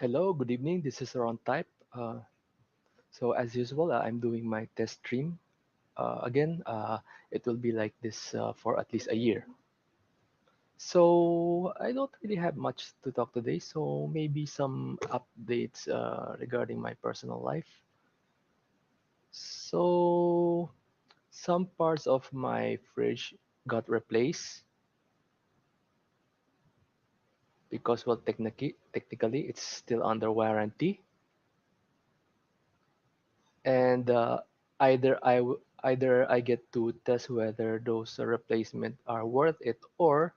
Hello, good evening. This is Ron Type. So as usual, I'm doing my test stream. Again, it will be like this for at least a year. So I don't really have much to talk today. So maybe some updates regarding my personal life. So some parts of my fridge got replaced because, well, technically it's still under warranty, and either I get to test whether those replacements are worth it, or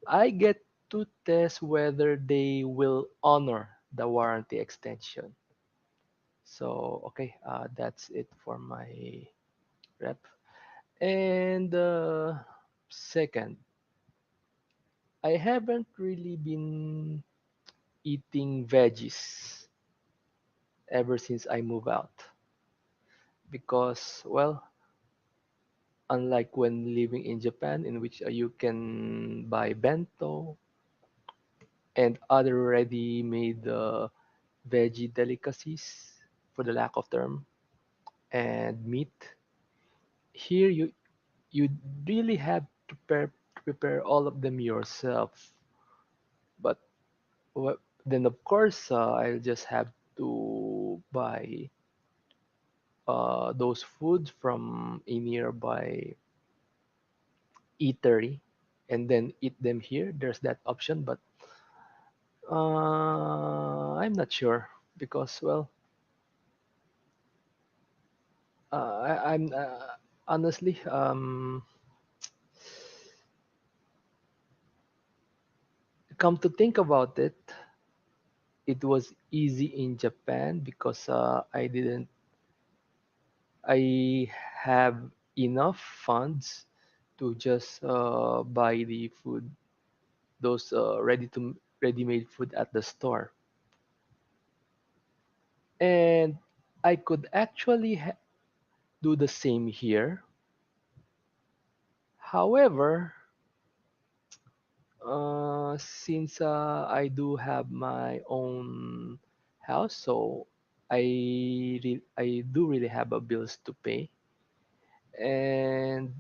I get to test whether they will honor the warranty extension. So okay, that's it for my rep. And second, I haven't really been eating veggies ever since I moved out because, well, unlike when living in Japan, in which you can buy bento and other ready-made veggie delicacies, for the lack of term, and meat. Here, you really have to prepare all of them yourself. But then, of course, I'll just have to buy those foods from a nearby eatery and then eat them here. There's that option, but I'm not sure because, well, I'm honestly, come to think about it, it was easy in Japan because I have enough funds to just buy the food, those ready-made food at the store, and I could actually do the same here. However, since I do have my own house, so I do really have a bills to pay, and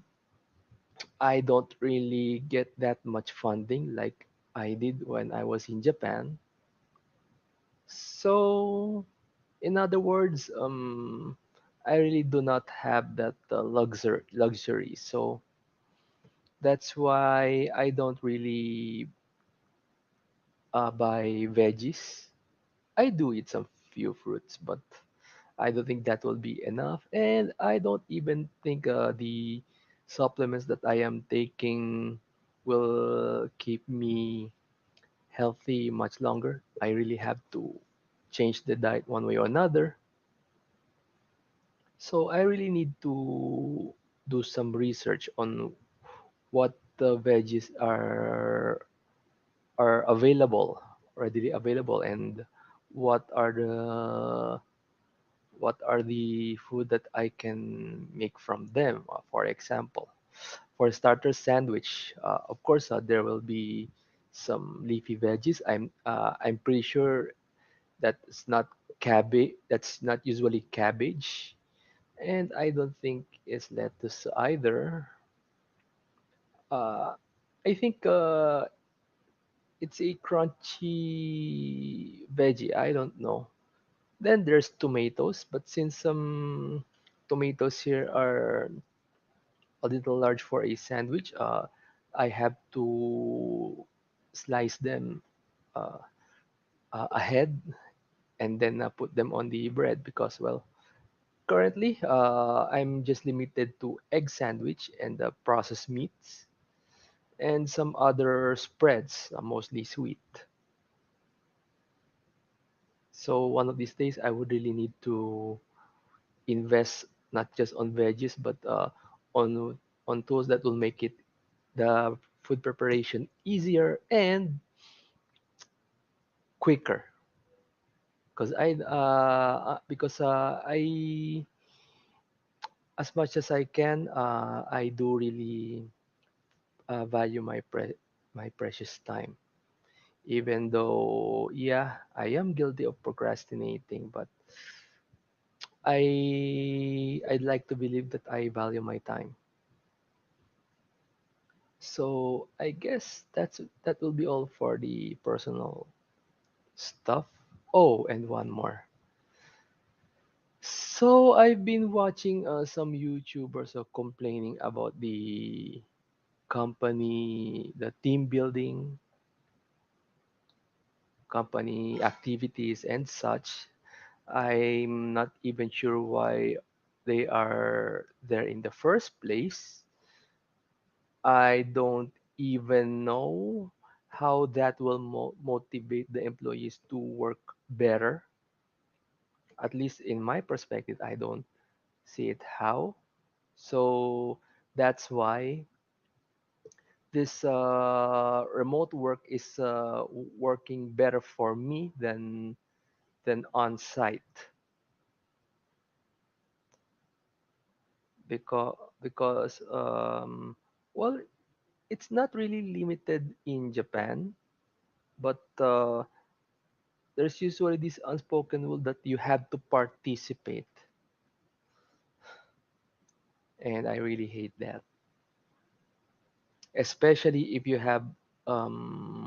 I don't really get that much funding like I did when I was in Japan. So, in other words, I really do not have that luxury. So that's why I don't really buy veggies. I do eat some few fruits, but I don't think that will be enough. And I don't even think the supplements that I am taking will keep me healthy much longer. I really have to change the diet one way or another. So I really need to do some research on what the veggies are available, readily available, and what are the what are the food that I can make from them. For example, for starter sandwich, of course, there will be some leafy veggies. I'm pretty sure that's not cabbage. That's not usually cabbage, and I don't think it's lettuce either. Uh, I think it's a crunchy veggie. I don't know. Then there's tomatoes, but since some tomatoes here are a little large for a sandwich, I have to slice them uh, ahead and then put them on the bread because, well, currently I'm just limited to egg sandwich and processed meats and some other spreads, mostly sweet. So one of these days, I would really need to invest not just on veggies but on on tools that will make it the food preparation easier and quicker. Because I as much as I can, I do really value my precious time. Even though, yeah, I am guilty of procrastinating, but I'd like to believe that I value my time. So I guess that will be all for the personal stuff. Oh, and one more. So I've been watching some YouTubers complaining about the company, the team building, company activities and such. I'm not even sure why they are there in the first place. I don't even know how that will motivate the employees to work better. At least in my perspective, I don't see it how. So that's why this remote work is working better for me than on site because well, it's not really limited in Japan, but there's usually this unspoken rule that you have to participate, and I really hate that, especially if you have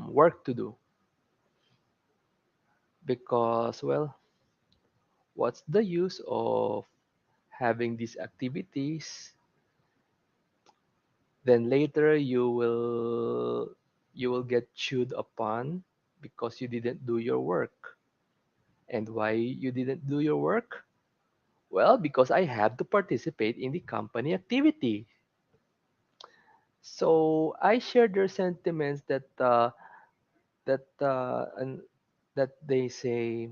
work to do. Because, well, what's the use of having these activities? Then later you will get chewed upon because you didn't do your work. And why you didn't do your work? Well, because I have to participate in the company activity. So I share their sentiments and that they say,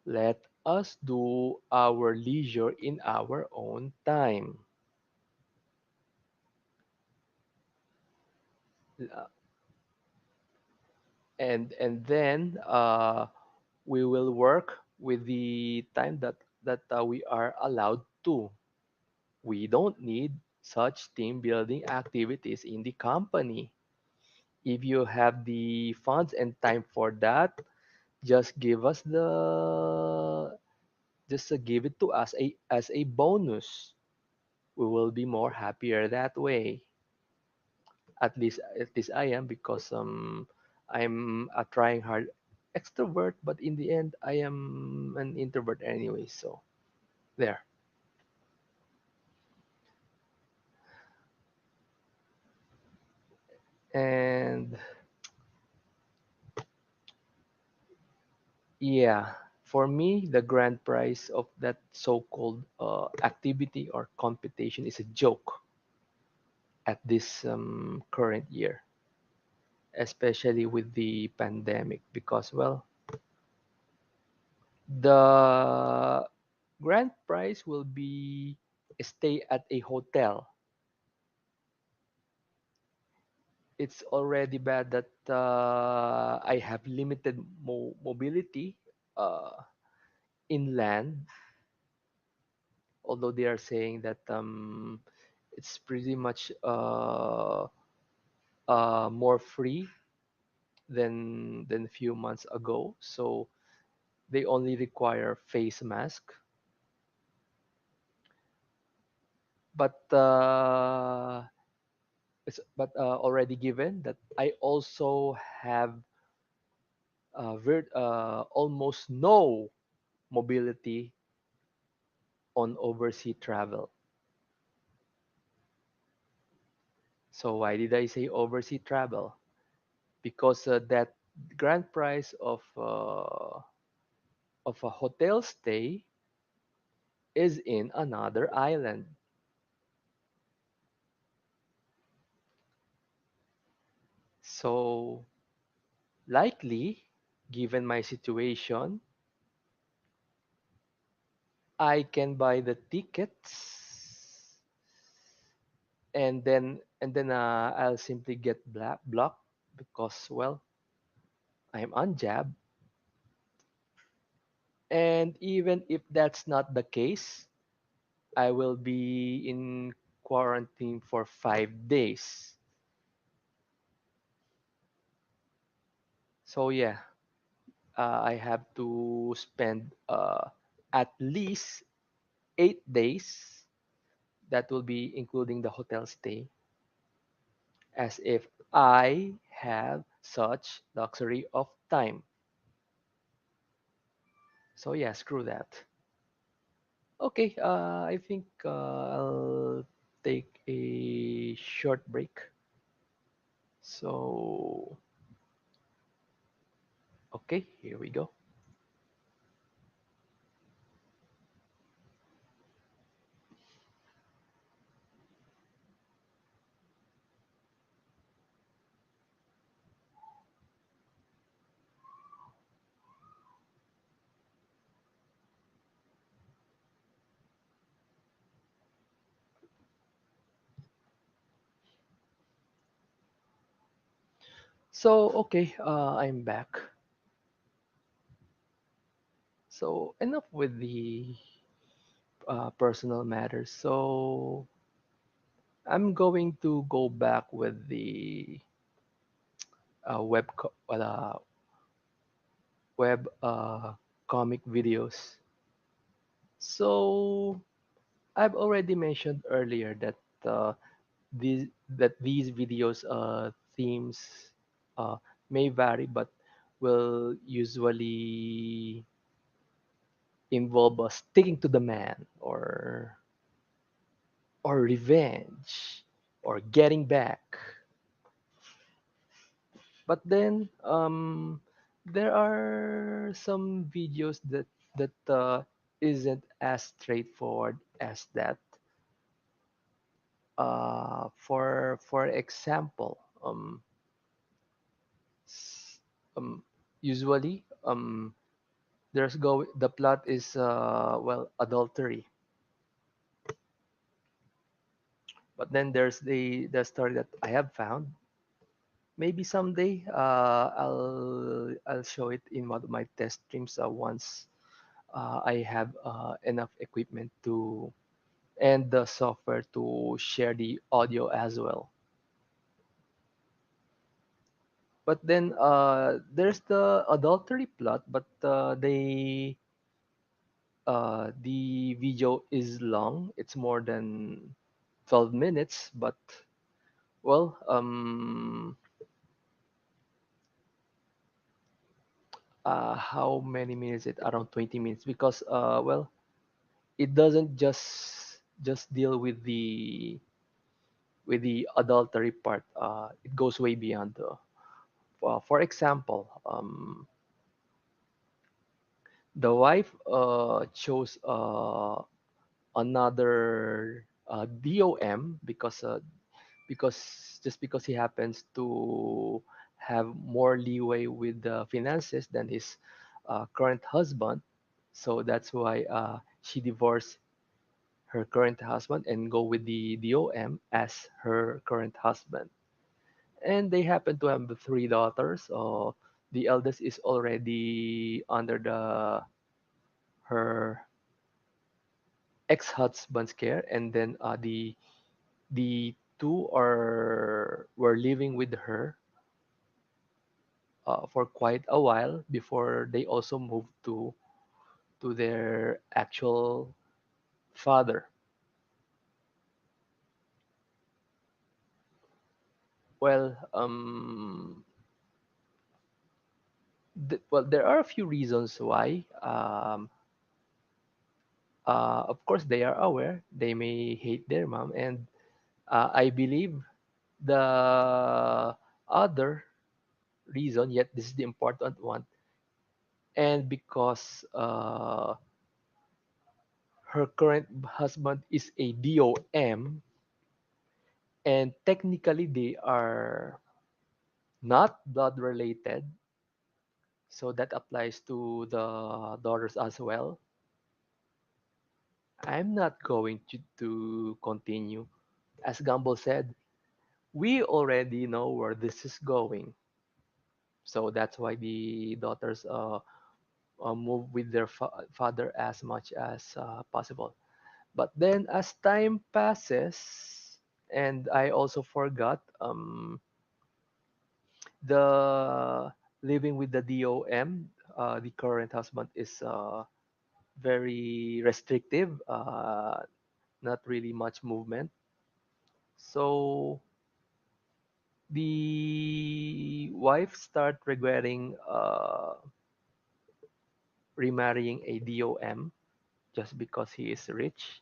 let us do our leisure in our own time. Uh, and then we will work with the time that we are allowed to. We don't need such team building activities in the company. If you have the funds and time for that, just give us the just give it to us as a bonus. We will be more happier that way. At least I am, because I'm a trying hard extrovert, but in the end I am an introvert anyway. So there. And yeah, for me, the grand prize of that so-called activity or competition is a joke at this current year, especially with the pandemic, because, well, the grand prize will be a stay at a hotel. It's already bad that I have limited mobility uh, inland, although they are saying that it's pretty much more free than a few months ago. So they only require face mask, but already given that I also have almost no mobility on overseas travel. So why did I say overseas travel? Because that grand prize of a hotel stay is in another island. So likely, given my situation, I can buy the tickets, and then I'll simply get blocked because, well, I'm on jab. And even if that's not the case, I will be in quarantine for 5 days. So yeah, I have to spend at least 8 days. That will be including the hotel stay, as if I have such luxury of time. So yeah, screw that. Okay, I think I'll take a short break. So, okay, here we go. So, okay, I'm back. So, enough with the personal matters. So, I'm going to go back with the web comic videos. So, I've already mentioned earlier that uh, these videos themes uh, may vary, but will usually involve us sticking to the man, or revenge, or getting back. But then there are some videos that isn't as straightforward as that. For example, s- usually the plot is well, adultery. But then there's the story that I have found. Maybe someday I'll show it in one of my test streams once I have enough equipment to and the software to share the audio as well. But then there's the adultery plot, but the video is long. It's more than 12 minutes, but well, how many minutes? It around 20 minutes because well, it doesn't just deal with the adultery part. It goes way beyond the. For example, the wife chose another DOM because just because he happens to have more leeway with the finances than his current husband. So that's why she divorced her current husband and go with the DOM as her current husband. And they happen to have three daughters. The eldest is already under the her ex-husband's care, and then the two are were living with her for quite a while before they also moved to their actual father. Well, well, there are a few reasons why. Of course, they are aware they may hate their mom, and I believe the other reason, yet this is the important one, and because her current husband is a DOM, and technically they are not blood related, so that applies to the daughters as well. I'm not going to continue. As Gumball said, we already know where this is going. So that's why the daughters move with their father as much as possible. But then as time passes, and I also forgot the living with the DOM. The current husband is very restrictive, not really much movement. So the wife start regretting remarrying a DOM just because he is rich.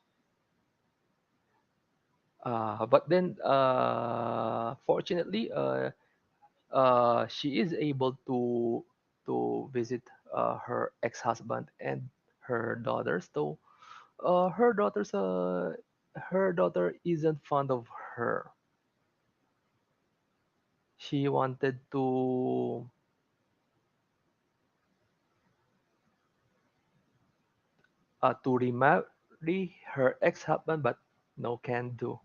But then, fortunately, she is able to visit her ex-husband and her daughters. Though her daughter isn't fond of her. She wanted to remarry her ex-husband, but no can do.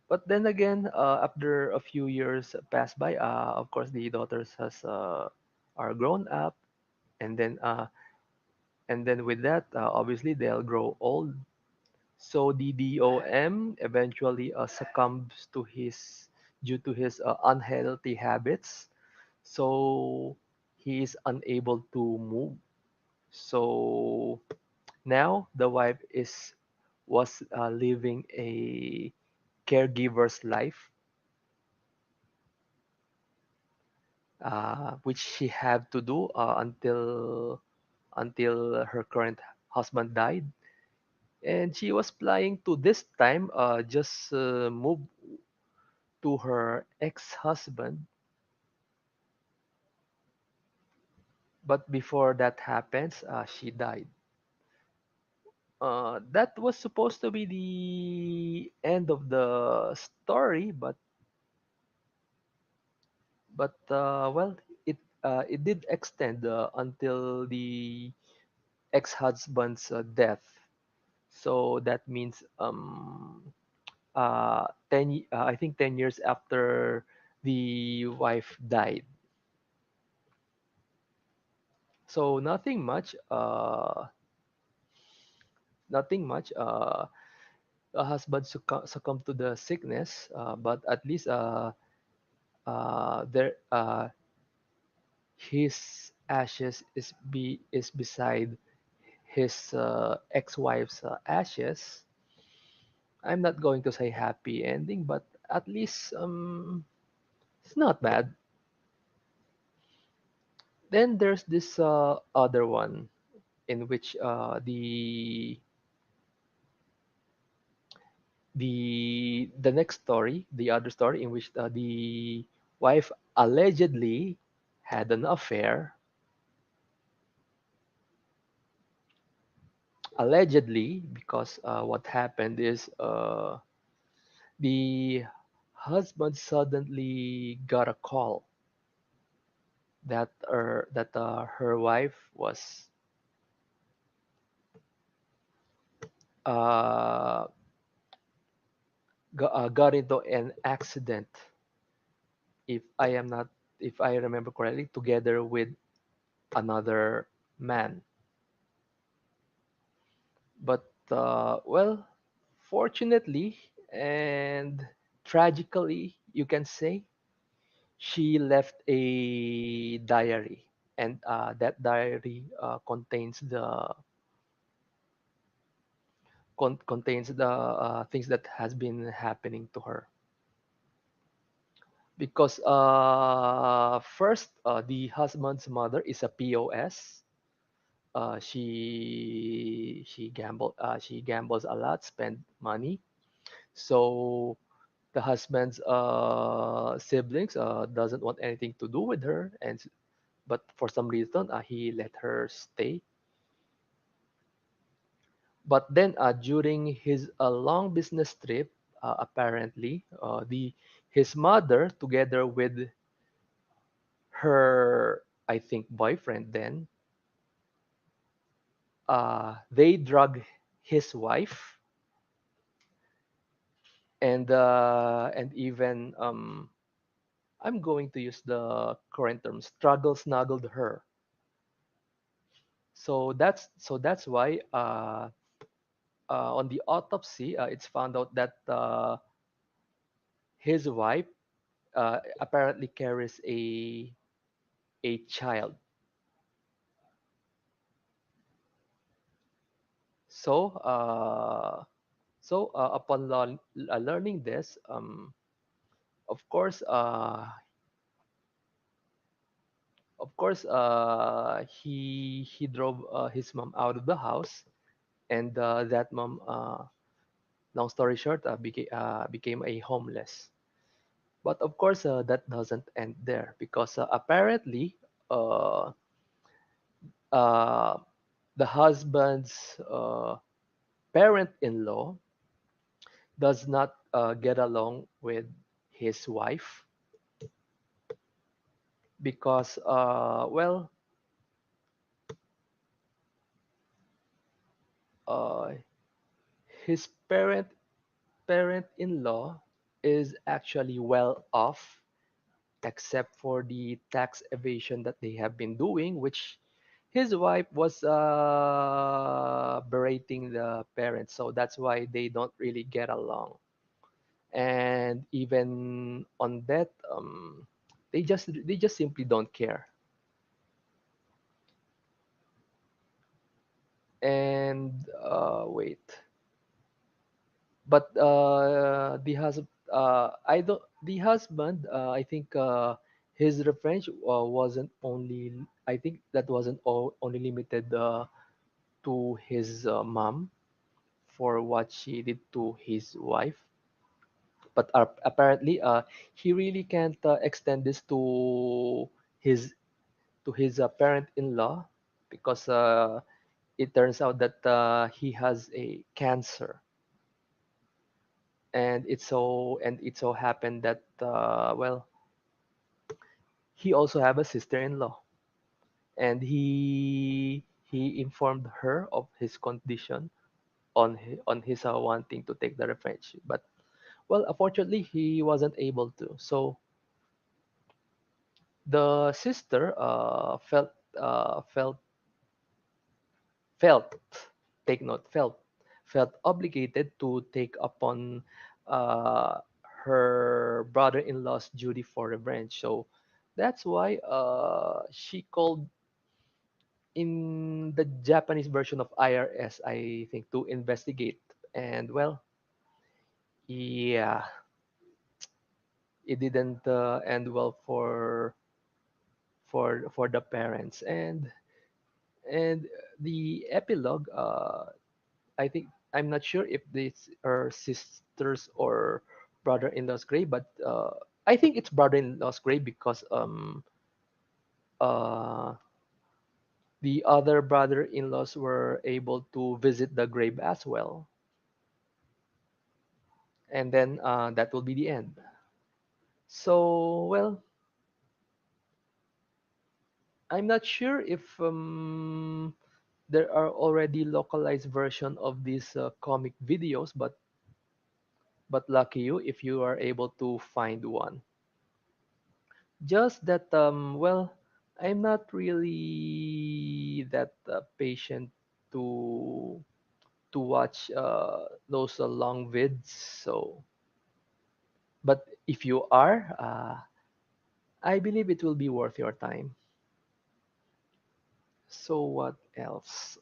But then again, after a few years pass by, of course the daughters has are grown up, and then with that, obviously they'll grow old. So the DOM eventually succumbs to his due to his unhealthy habits. So he is unable to move. So now the wife is was living a caregiver's life, which she had to do until her current husband died. And she was planning to this time just move to her ex-husband. But before that happens, she died. That was supposed to be the end of the story, but well, it did extend until the ex-husband's death. So that means I think 10 years after the wife died. So nothing much. The husband succumbed to the sickness, but at least there his ashes is beside his ex-wife's ashes. I'm not going to say happy ending, but at least it's not bad. Then there's this other one in which the next story, the other story in which the wife allegedly had an affair. Allegedly, because what happened is the husband suddenly got a call that her wife was uh, got into an accident, if I am not if I remember correctly, together with another man. But well, fortunately and tragically, you can say, she left a diary, and that diary contains the things that has been happening to her. Because first, the husband's mother is a POS. She gambles a lot, spend money. So the husband's siblings doesn't want anything to do with her, but for some reason he let her stay. But then during his long business trip, apparently the his mother, together with her, I think, boyfriend then, they drug his wife, and even I'm going to use the current term, struggle snuggled her. So that's why on the autopsy, it's found out that his wife apparently carries a child. So upon learning this, of course, he drove his mom out of the house, and that mom, long story short, became a homeless. But of course, that doesn't end there, because apparently, uh, uh, the husband's parent-in-law does not get along with his wife, because uh, his parent-in-law is actually well off, except for the tax evasion that they have been doing, which his wife was berating the parents, so that's why they don't really get along. And even on that, they just simply don't care. And wait, but the husband, I think his revenge wasn't only, I think that wasn't only limited to his mom for what she did to his wife, but apparently he really can't extend this his to his parent-in-law, because it turns out that he has a cancer. And it so happened that he also have a sister-in-law, and he informed her of his condition, on his wanting to take the revenge. But well, unfortunately, he wasn't able to. So the sister felt take note felt obligated to take upon uh, her brother-in-law's duty for revenge. So that's why she called in the Japanese version of IRS, I think, to investigate. And well, yeah, it didn't end well for the parents. And the epilogue, I think, I'm not sure if these are sisters or brother-in-law's grave, but I think it's brother-in-law's grave, because uh, the other brother-in-laws were able to visit the grave as well. And then that will be the end. So, well, I'm not sure if there are already localized version of these comic videos, but lucky you if you are able to find one. Just that, I'm not really that patient to watch those long vids. So, but if you are, I believe it will be worth your time. So what else?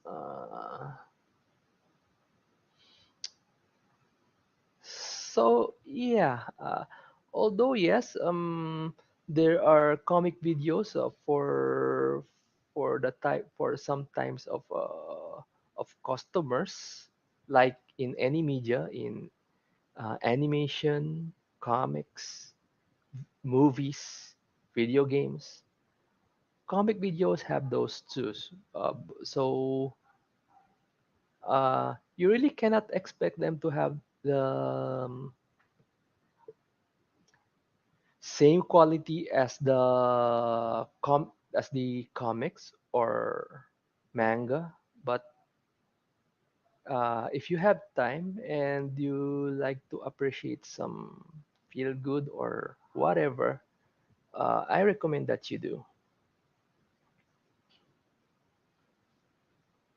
So yeah, although yes, there are comic videos for the type for some types of customers, like in any media, in animation, comics, movies, video games. Comic videos have those too. So you really cannot expect them to have the same quality as the comics or manga. But if you have time and you like to appreciate some feel good or whatever, I recommend that you do.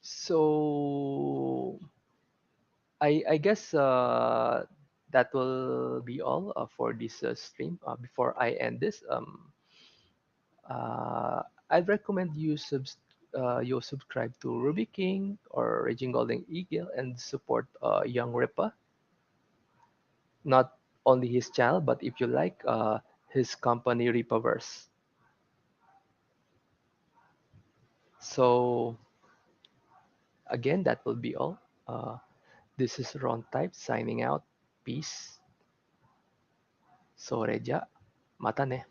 So I guess that will be all for this stream. Before I end this, I'd recommend you subscribe to Ruby King or Raging Golden Eagle and support Young Ripa. Not only his channel, but if you like his company Ripaverse. So again, that will be all. This is Ron Type signing out. Peace. So Reja, mata ne.